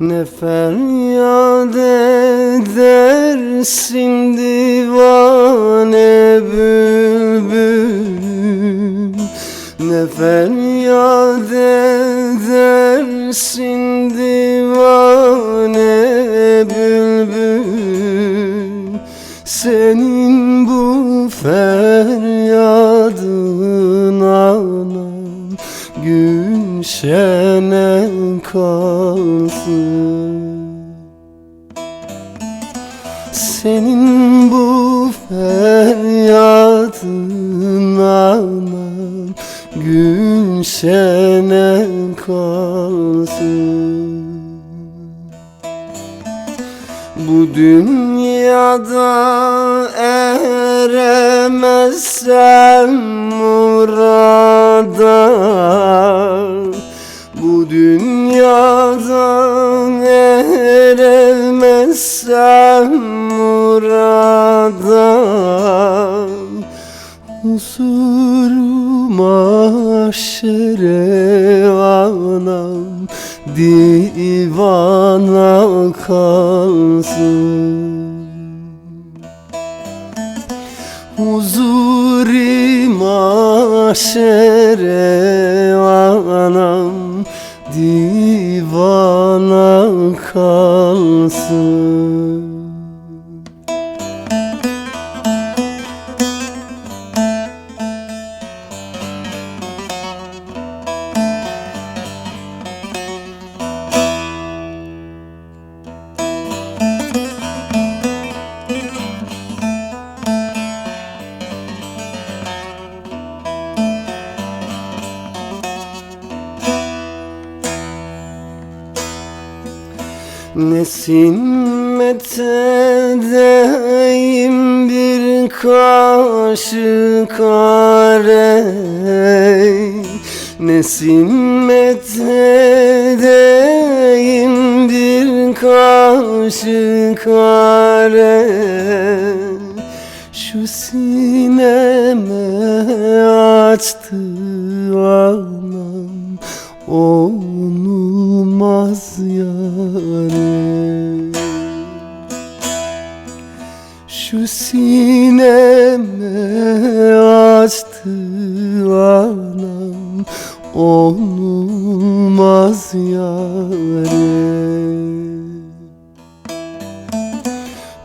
Ne feryat edersin divane bülbül, ne feryat edersin divane bülbül. Senin bu feryadın anam gülşene kalsın. Senin bu feryadın anam gülşene kalsın. Bu dünyada eremezsem murada, bu dünyada eremezsem murada, huzuru mahşere anam divana kalsın. Huzur-i mahşere anam divana kalsın. Ne simmet edeyim bir kaşık kare, ne simmet edeyim bir kaşık kare. Şu sineme açtı anam olmaz yâre. Şu sineme açtı anam olmaz yâre.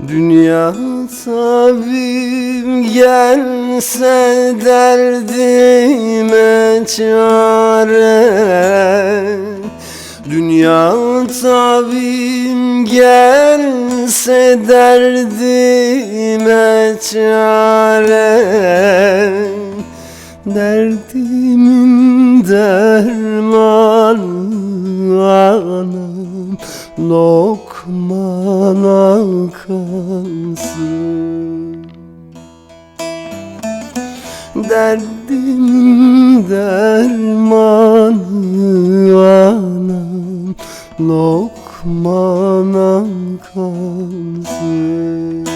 Dünya tabip gelse derdime çare, dünya tabip gelse derdime çare. Derdimin dermanı anam lokmana kalsın. Derdimin dermanı anam lokmana kalsın.